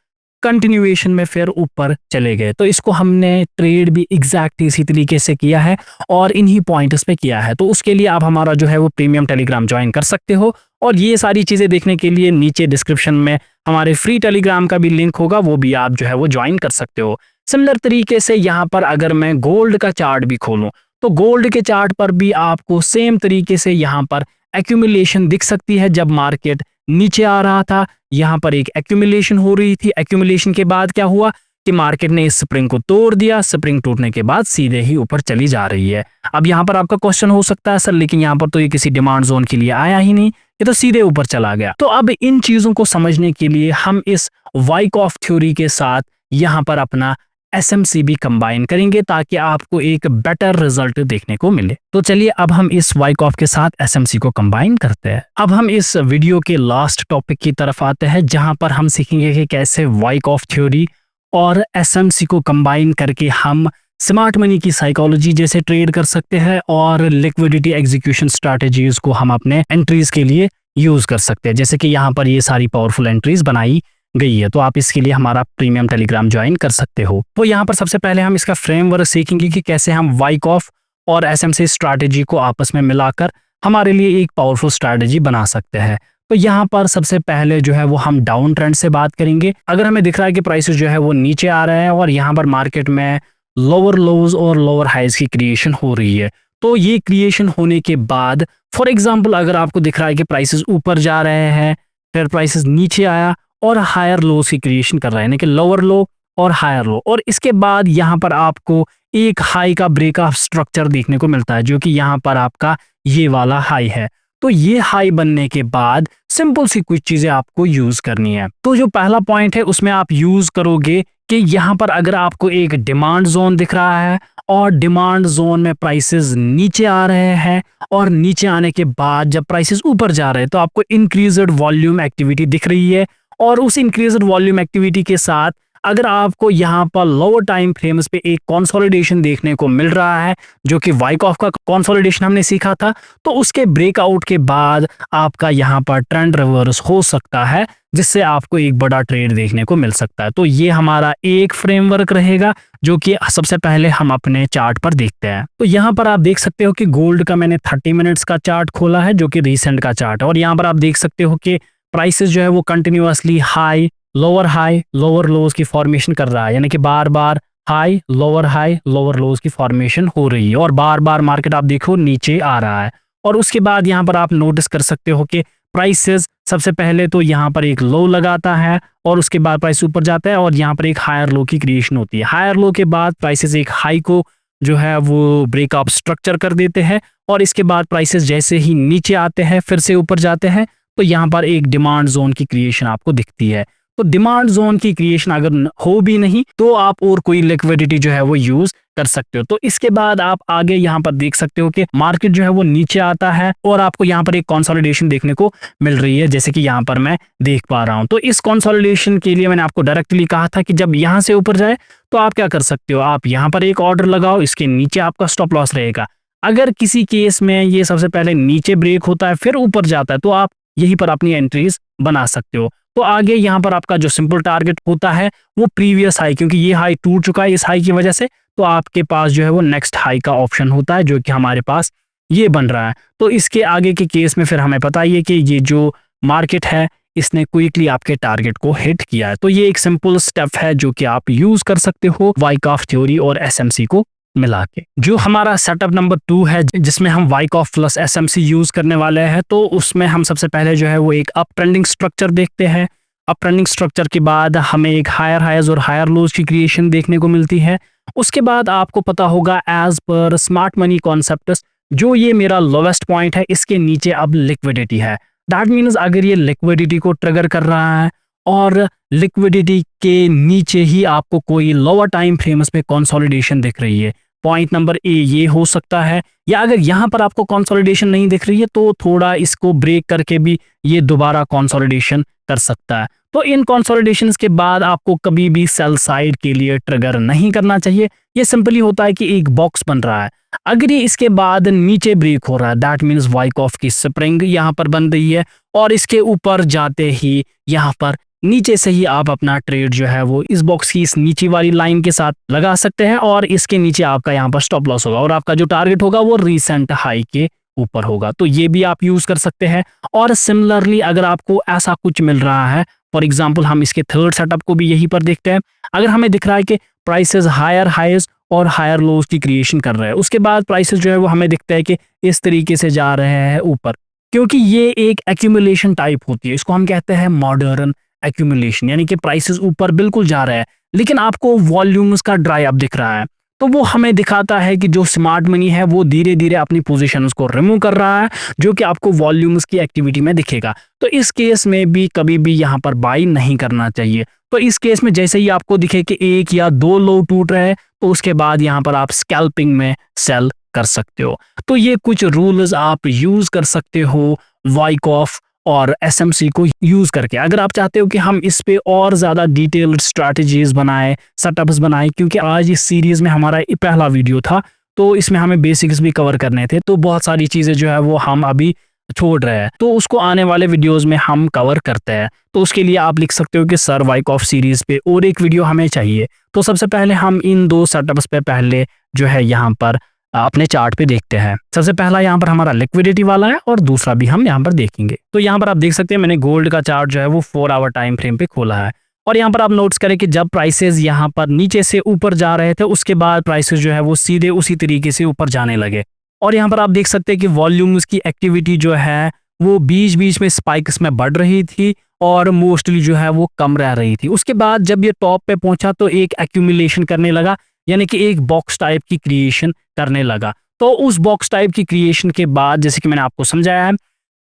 कंटिन्यूएशन में फिर ऊपर चले गए। तो इसको हमने ट्रेड भी एग्जैक्ट इसी तरीके से किया है और इन्हीं पॉइंट्स पे किया है। तो उसके लिए आप हमारा जो है वो प्रीमियम टेलीग्राम ज्वाइन कर सकते हो, और ये सारी चीजें देखने के लिए नीचे डिस्क्रिप्शन में हमारे फ्री टेलीग्राम का भी लिंक होगा, वो भी आप जो है वो ज्वाइन कर सकते हो। सिमिलर तरीके से यहाँ पर अगर मैं गोल्ड का चार्ट भी खोलूं तो गोल्ड के चार्ट पर भी आपको सेम तरीके से यहाँ पर एक्यूमुलेशन दिख सकती है। जब मार्केट नीचे आ रहा था यहाँ पर एक एक्यूमुलेशन हो रही थी, एक्यूमुलेशन के बाद क्या हुआ कि मार्केट ने इस स्प्रिंग को तोड़ दिया, स्प्रिंग टूटने के बाद सीधे ही ऊपर चली जा रही है। अब यहाँ पर आपका क्वेश्चन हो सकता है सर लेकिन यहाँ पर तो ये किसी डिमांड जोन के लिए आया ही नहीं, ये तो सीधे ऊपर चला गया। तो अब इन चीजों को समझने के लिए हम इस वाइकॉफ थ्योरी के साथ यहाँ पर अपना SMC भी कंबाइन करेंगे ताकि आपको एक बेटर रिजल्ट देखने को मिले। तो चलिए अब हम इस वाइकॉफ के साथ SMC को कंबाइन करते हैं। अब हम इस वीडियो के लास्ट टॉपिक की तरफ आते हैं जहां पर हम सीखेंगे कि कैसे वाइकॉफ थ्योरी और SMC को कंबाइन करके हम स्मार्ट मनी की साइकोलॉजी जैसे ट्रेड कर सकते हैं और लिक्विडिटी एग्जीक्यूशन स्ट्रैटेजीज को हम अपने एंट्रीज के लिए यूज कर सकते हैं। जैसे कि यहाँ पर ये सारी पावरफुल एंट्रीज बनाई गई है, तो आप इसके लिए हमारा प्रीमियम टेलीग्राम ज्वाइन कर सकते हो। तो यहाँ पर सबसे पहले हम इसका फ्रेमवर्क सीखेंगे कि कैसे हम वाइकॉफ और SMC स्ट्रैटेजी को आपस में मिलाकर हमारे लिए एक पावरफुल स्ट्रैटेजी बना सकते हैं। तो यहाँ पर सबसे पहले जो है वो हम डाउन ट्रेंड से बात करेंगे। अगर हमें दिख रहा है कि प्राइसेस जो है वो नीचे आ रहे हैं और यहाँ पर मार्केट में लोअर लोज और लोअर हाइज की क्रिएशन हो रही है, तो ये क्रिएशन होने के बाद फॉर एग्जांपल अगर आपको दिख रहा है कि प्राइसेस ऊपर जा रहे हैं, फिर प्राइसेस नीचे आया और हायर लोज की क्रिएशन कर रहा है, यानी कि लोअर लो और हायर लो, और इसके बाद यहाँ पर आपको एक हाई का ब्रेक ऑफ स्ट्रक्चर देखने को मिलता है, जो कि यहाँ पर आपका ये वाला हाई है। तो ये हाई बनने के बाद सिंपल सी कुछ चीजें आपको यूज करनी है। तो जो पहला पॉइंट है उसमें आप यूज करोगे कि यहाँ पर अगर आपको एक डिमांड जोन दिख रहा है और डिमांड जोन में प्राइसेस नीचे आ रहे हैं और नीचे आने के बाद जब प्राइसेस ऊपर जा रहे हैं तो आपको इंक्रीज्ड वॉल्यूम एक्टिविटी दिख रही है, और उस इंक्रीज्ड वॉल्यूम एक्टिविटी के साथ अगर आपको यहाँ पर लोअर टाइम फ्रेम्स पे एक कंसोलिडेशन देखने को मिल रहा है, जो कि वाइकॉफ का कंसोलिडेशन हमने सीखा था, तो उसके ब्रेकआउट के बाद आपका यहाँ पर ट्रेंड रिवर्स हो सकता है, जिससे आपको एक बड़ा ट्रेड देखने को मिल सकता है। तो ये हमारा एक फ्रेमवर्क रहेगा जो कि सबसे पहले हम अपने चार्ट पर देखते हैं। तो यहाँ पर आप देख सकते हो कि गोल्ड का मैंने 30 मिनट्स का चार्ट खोला है, जो कि रिसेंट का चार्ट है, और यहाँ पर आप देख सकते हो कि प्राइसेस जो है वो कंटिन्यूअसली हाई लोअर लोज की फॉर्मेशन कर रहा है, यानी कि बार बार हाई लोअर लोज की फॉर्मेशन हो रही है, और बार बार मार्केट आप देखो नीचे आ रहा है। और उसके बाद यहाँ पर आप नोटिस कर सकते हो कि प्राइसेस सबसे पहले तो यहाँ पर एक लो लगाता है और उसके बाद प्राइस ऊपर जाता है और यहाँ पर एक हायर लो की क्रिएशन होती है। हायर लो के बाद प्राइसेस एक हाई को जो है वो ब्रेकअप स्ट्रक्चर कर देते हैं, और इसके बाद प्राइसेस जैसे ही नीचे आते हैं फिर से ऊपर जाते हैं, तो यहाँ पर एक डिमांड जोन की क्रिएशन आपको दिखती है। तो डिमांड जोन की क्रिएशन अगर हो भी नहीं तो आप और कोई लिक्विडिटी जो है वो यूज कर सकते हो। तो इसके बाद आप आगे यहाँ पर देख सकते हो कि मार्केट जो है वो नीचे आता है और आपको यहाँ पर एक कंसोलिडेशन देखने को मिल रही है, जैसे कि यहाँ पर मैं देख पा रहा हूँ। तो इस कंसोलिडेशन के लिए मैंने आपको डायरेक्टली कहा था कि जब यहाँ से ऊपर जाए तो आप क्या कर सकते हो, आप यहाँ पर एक ऑर्डर लगाओ, इसके नीचे आपका स्टॉप लॉस रहेगा। अगर किसी केस में ये सबसे पहले नीचे ब्रेक होता है फिर ऊपर जाता है तो आप यहीं पर अपनी एंट्रीज बना सकते हो। तो आगे यहाँ पर आपका जो सिंपल टारगेट होता है वो प्रीवियस हाई, क्योंकि ये हाई टूट चुका है इस हाई की वजह से, तो आपके पास जो है वो नेक्स्ट हाई का ऑप्शन होता है, जो कि हमारे पास ये बन रहा है। तो इसके आगे के केस में फिर हमें पता ही है कि ये जो मार्केट है इसने क्विकली आपके टारगेट को हिट किया है। तो ये एक सिंपल स्टेप है जो कि आप यूज कर सकते हो वाइकॉफ थ्योरी और एसएमसी को मिला के। जो हमारा सेटअप नंबर 2 है जिसमें हम वाइकॉफ प्लस एसएमसी यूज करने वाले हैं, तो उसमें हम सबसे पहले जो है वो एक अप ट्रेंडिंग स्ट्रक्चर देखते हैं। अप ट्रेंडिंग स्ट्रक्चर के बाद हमें एक हायर हाइज और हायर लोज की क्रिएशन देखने को मिलती है। उसके बाद आपको पता होगा as per smart money concept, जो ये मेरा लोवेस्ट पॉइंट है, इसके नीचे अब लिक्विडिटी है। दैट मीन्स अगर ये लिक्विडिटी को ट्रिगर कर रहा है और लिक्विडिटी के नीचे ही आपको कोई लोअर टाइम फ्रेम्स पे कंसोलिडेशन दिख रही है, पॉइंट नंबर ए ये हो सकता है। या अगर यहाँ पर आपको कंसोलिडेशन नहीं दिख रही है तो थोड़ा इसको ब्रेक करके भी ये दोबारा कंसोलिडेशन कर सकता है। तो इन कंसोलिडेशंस के बाद आपको कभी भी सेल साइड के लिए ट्रिगर नहीं करना चाहिए। ये सिंपली होता है कि एक बॉक्स बन रहा है, अगर ये इसके बाद नीचे ब्रेक हो रहा है दैट मीन्स वाइकॉफ की स्प्रिंग यहाँ पर बन रही है, और इसके ऊपर जाते ही यहाँ पर नीचे से ही आप अपना ट्रेड जो है वो इस बॉक्स की इस नीचे वाली लाइन के साथ लगा सकते हैं, और इसके नीचे आपका यहाँ पर स्टॉप लॉस होगा और आपका जो टारगेट होगा वो रिसेंट हाई के ऊपर होगा। तो ये भी आप यूज कर सकते हैं। और सिमिलरली अगर आपको ऐसा कुछ मिल रहा है, फॉर एग्जांपल हम इसके थर्ड सेटअप को भी यहीं पर देखते हैं, अगर हमें दिख रहा है कि प्राइसेस हायर हाइज और हायर लोज की क्रिएशन कर रहे हैं, उसके बाद प्राइसेस जो है वो हमें दिखता है कि इस तरीके से जा रहे हैं ऊपर, क्योंकि ये एक एक्यूमुलेशन टाइप होती है, इसको हम कहते हैं मॉडर्न एक्यूमुलेशन, यानी कि प्राइसेस ऊपर बिल्कुल जा रहे हैं लेकिन आपको वॉल्यूम्स का ड्राई अप दिख रहा है। तो वो हमें दिखाता है कि जो स्मार्ट मनी है वो धीरे धीरे अपनी पोजीशंस को रिमूव कर रहा है, जो कि आपको वॉल्यूम्स की एक्टिविटी में दिखेगा। तो इस केस में भी कभी भी यहाँ पर बाई नहीं करना चाहिए। तो इस केस में जैसे ही आपको दिखे कि एक या दो लो टूट रहे हैं तो उसके बाद यहाँ पर आप स्कैल्पिंग में सेल कर सकते हो। तो ये कुछ रूल्स आप यूज कर सकते हो वाइकॉफ और एसएमसी को यूज करके। अगर आप चाहते हो कि हम इस पे और ज्यादा डिटेल्ड स्ट्रैटेजीज बनाए, सेटअप्स बनाए, क्योंकि आज इस सीरीज में हमारा पहला वीडियो था तो इसमें हमें बेसिक्स भी कवर करने थे, तो बहुत सारी चीजें जो है वो हम अभी छोड़ रहे हैं, तो उसको आने वाले वीडियोस में हम कवर करते हैं। तो उसके लिए आप लिख सकते हो कि सर वाइकॉफ सीरीज पे और एक वीडियो हमें चाहिए। तो सबसे पहले हम इन दो सेटअप्स पे पहले जो है यहाँ पर अपने चार्ट पे देखते हैं। सबसे पहला यहाँ पर हमारा लिक्विडिटी वाला है और दूसरा भी हम यहाँ पर देखेंगे। तो यहाँ पर आप देख सकते हैं मैंने गोल्ड का चार्ट जो है वो 4 आवर टाइम फ्रेम पे खोला है और यहाँ पर आप नोट्स करें कि जब प्राइसेस यहाँ पर नीचे से ऊपर जा रहे थे उसके बाद प्राइसेस जो है वो सीधे उसी तरीके से ऊपर जाने लगे। और यहाँ पर आप देख सकते हैं कि वॉल्यूम्स की एक्टिविटी जो है वो बीच बीच में स्पाइक्स में बढ़ रही थी और मोस्टली जो है वो कम रह रही थी। उसके बाद जब ये टॉप पे पहुंचा तो एक एक्यूमुलेशन करने लगा, यानी कि एक बॉक्स टाइप की क्रिएशन करने लगा। तो उस बॉक्स टाइप की क्रिएशन के बाद जैसे कि मैंने आपको समझाया है,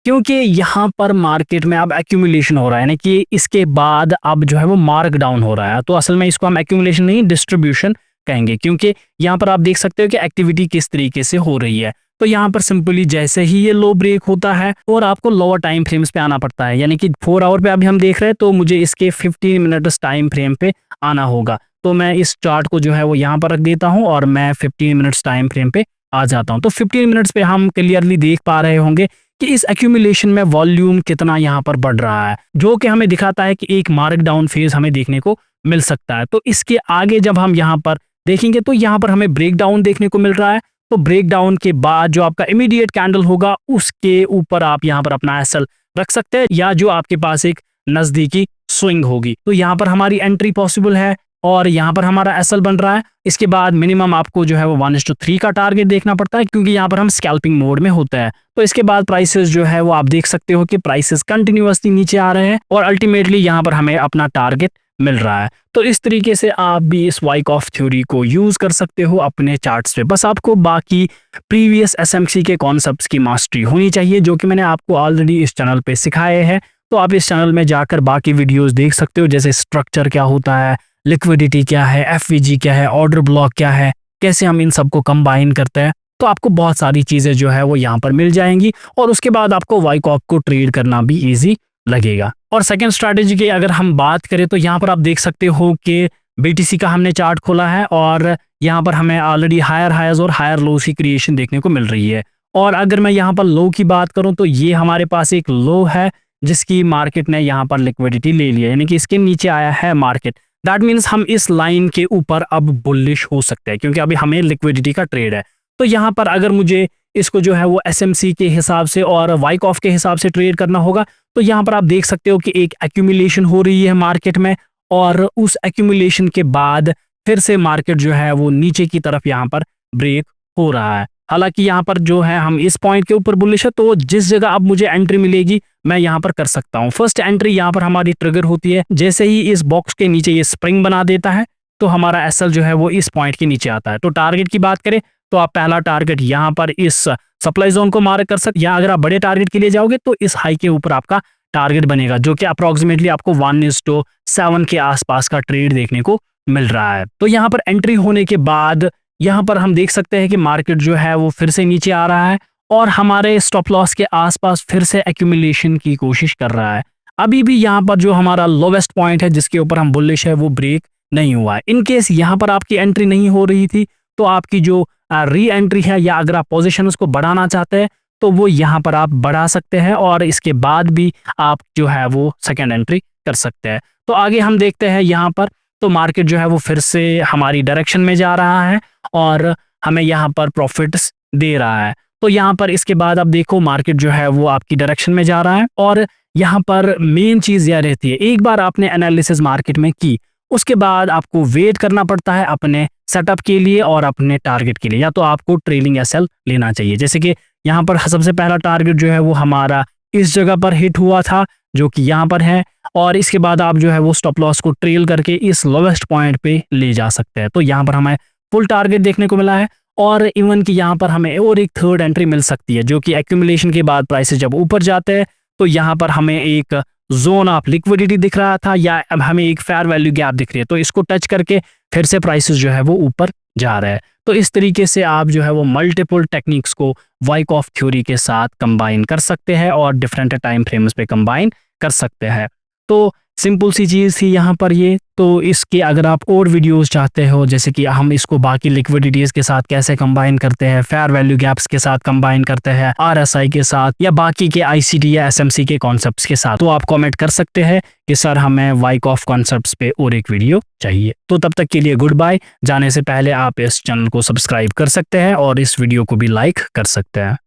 क्योंकि यहाँ पर मार्केट में अब एक्यूमुलेशन हो रहा है, यानी कि इसके बाद अब जो है वो मार्क डाउन हो रहा है। तो असल में इसको हम एक्यूमुलेशन नहीं डिस्ट्रीब्यूशन कहेंगे, क्योंकि यहाँ पर आप देख सकते हो कि एक्टिविटी किस तरीके से हो रही है। तो यहाँ पर सिंपली जैसे ही ये लो ब्रेक होता है और आपको लोअर टाइम फ्रेम्स पे आना पड़ता है, यानी कि 4 आवर पे अभी हम देख रहे हैं तो मुझे इसके 15 मिनट्स टाइम फ्रेम पे आना होगा। तो मैं इस चार्ट को जो है वो यहाँ पर रख देता हूँ और मैं 15 मिनट्स टाइम फ्रेम पे आ जाता हूँ। तो 15 मिनट्स पे हम क्लियरली देख पा रहे होंगे कि इस एक्यूमुलेशन में वॉल्यूम कितना यहाँ पर बढ़ रहा है, जो कि हमें दिखाता है कि एक मार्क डाउन फेज हमें देखने को मिल सकता है। तो इसके आगे जब हम यहाँ पर देखेंगे तो यहाँ पर हमें ब्रेक डाउन देखने को मिल रहा है। तो ब्रेक डाउन के बाद जो आपका इमीडिएट कैंडल होगा उसके ऊपर आप यहाँ पर अपना एसएल रख सकते हैं, या जो आपके पास एक नजदीकी स्विंग होगी। तो यहाँ पर हमारी एंट्री पॉसिबल है और यहाँ पर हमारा एसएल बन रहा है। इसके बाद मिनिमम आपको जो है वो 1:3 का टारगेट देखना पड़ता है, क्योंकि यहाँ पर हम स्कैल्पिंग मोड में होते हैं। तो इसके बाद प्राइसेस जो है वो आप देख सकते हो कि प्राइसेस कंटिन्यूअसली नीचे आ रहे हैं और अल्टीमेटली यहाँ पर हमें अपना टारगेट मिल रहा है। तो इस तरीके से आप भी इस वाइकॉफ थ्योरी को यूज कर सकते हो अपने चार्ट्स पे। बस आपको बाकी प्रीवियस एसएमसी के कॉन्सेप्ट्स की मास्टरी होनी चाहिए, जो कि मैंने आपको ऑलरेडी इस चैनल पे सिखाए हैं। तो आप इस चैनल में जाकर बाकी वीडियोस देख सकते हो, जैसे स्ट्रक्चर क्या होता है, लिक्विडिटी क्या है, एफवीजी क्या है, ऑर्डर ब्लॉक क्या है, कैसे हम इन सबको कंबाइन करते हैं। तो आपको बहुत सारी चीजें जो है वो यहाँ पर मिल जाएंगी और उसके बाद आपको वाइकॉफ को ट्रेड करना भी ईजी लगेगा। और सेकेंड स्ट्रैटेजी की अगर हम बात करें तो यहाँ पर आप देख सकते हो कि बीटीसी का हमने चार्ट खोला है और यहाँ पर हमें ऑलरेडी हायर हाइज और हायर लोस की क्रिएशन देखने को मिल रही है। और अगर मैं यहाँ पर लो की बात करूँ तो ये हमारे पास एक लो है जिसकी मार्केट ने यहाँ पर लिक्विडिटी ले लिया, यानी कि इसके नीचे आया है मार्केट। दैट मीन्स हम इस लाइन के ऊपर अब बुलिश हो सकते हैं, क्योंकि अभी हमें लिक्विडिटी का ट्रेड है। तो यहाँ पर अगर मुझे इसको जो है वो एसएमसी के हिसाब से और वाइकॉफ के हिसाब से ट्रेड करना होगा, तो यहाँ पर आप देख सकते हो कि एक एक्यूमुलेशन हो रही है मार्केट में और उस एक्यूमुलेशन के बाद फिर से मार्केट जो है वो नीचे की तरफ यहाँ पर ब्रेक हो रहा है। हालांकि यहाँ पर जो है हम इस पॉइंट के ऊपर बुलिश है, तो जिस जगह अब मुझे एंट्री मिलेगी मैं यहाँ पर कर सकता हूँ। फर्स्ट एंट्री यहाँ पर हमारी ट्रिगर होती है जैसे ही इस बॉक्स के नीचे ये स्प्रिंग बना देता है, तो हमारा एसएल जो है वो इस पॉइंट के नीचे आता है। तो टारगेट की बात करें तो आप पहला टारगेट यहाँ पर इस सप्लाई जोन को मार्क कर सकते, या अगर आप बड़े टारगेट के लिए जाओगे तो इस हाई के ऊपर आपका टारगेट बनेगा, जो कि अप्रोक्सीमेटली आपको 1:7 के आसपास का ट्रेड देखने को मिल रहा है। तो यहाँ पर एंट्री होने के बाद यहाँ पर हम देख सकते हैं कि मार्केट जो है वो फिर से नीचे आ रहा है और हमारे स्टॉप लॉस के आसपास फिर से एक्यूमुलेशन की कोशिश कर रहा है। अभी भी यहाँ पर जो हमारा लोवेस्ट पॉइंट है जिसके ऊपर हम बुलिश है वो ब्रेक नहीं हुआ है। इन केस यहाँ पर आपकी एंट्री नहीं हो रही थी तो आपकी जो री एंट्री है, या अगर आप पोजीशन उसको बढ़ाना चाहते हैं तो वो यहाँ पर आप बढ़ा सकते हैं और इसके बाद भी आप जो है वो सेकेंड एंट्री कर सकते हैं। तो आगे हम देखते हैं यहाँ पर, तो मार्केट जो है वो फिर से हमारी डायरेक्शन में जा रहा है और हमें यहाँ पर प्रॉफिट्स दे रहा है। तो यहाँ पर इसके बाद आप देखो मार्केट जो है वो आपकी डायरेक्शन में जा रहा है और यहाँ पर मेन चीज यह रहती है, एक बार आपने एनालिसिस मार्केट में की उसके बाद आपको वेट करना पड़ता है अपने सेटअप के लिए और अपने टारगेट के लिए, या तो आपको ट्रेलिंग एसएल लेना चाहिए। जैसे कि यहाँ पर सबसे पहला टारगेट जो है वो हमारा इस जगह पर हिट हुआ था जो कि यहाँ पर है, और इसके बाद आप जो है वो स्टॉप लॉस को ट्रेल करके इस लोवेस्ट पॉइंट पे ले जा सकते हैं। तो यहाँ पर हमें फुल टारगेट देखने को मिला है और इवन कि यहाँ पर हमें और एक थर्ड एंट्री मिल सकती है, जो कि एक्यूमुलेशन के बाद प्राइसेस जब ऊपर जाते हैं तो यहाँ पर हमें एक जोन ऑफ लिक्विडिटी दिख रहा था या अब हमें एक फेयर वैल्यू गैप दिख रही है, तो इसको टच करके फिर से प्राइसेस जो है वो ऊपर जा रहा है। तो इस तरीके से आप जो है वो मल्टीपल टेक्निक्स को वाइकॉफ थ्योरी के साथ कंबाइन कर सकते हैं और डिफरेंट टाइम फ्रेम्स पे कंबाइन कर सकते हैं। तो सिंपल सी चीज़ थी यहाँ पर ये। तो इसके अगर आप और वीडियोस चाहते हो, जैसे कि हम इसको बाकी लिक्विडिटीज़ के साथ कैसे कंबाइन करते हैं, फेयर वैल्यू गैप्स के साथ कंबाइन करते हैं, आरएसआई के साथ या बाकी के आईसीटी या एसएमसी के कॉन्सेप्ट्स के साथ, तो आप कमेंट कर सकते हैं कि सर हमें वाइकॉफ कॉन्सेप्ट्स पे और एक वीडियो चाहिए। तो तब तक के लिए गुड बाय। जाने से पहले आप इस चैनल को सब्सक्राइब कर सकते हैं और इस वीडियो को भी लाइक कर सकते हैं।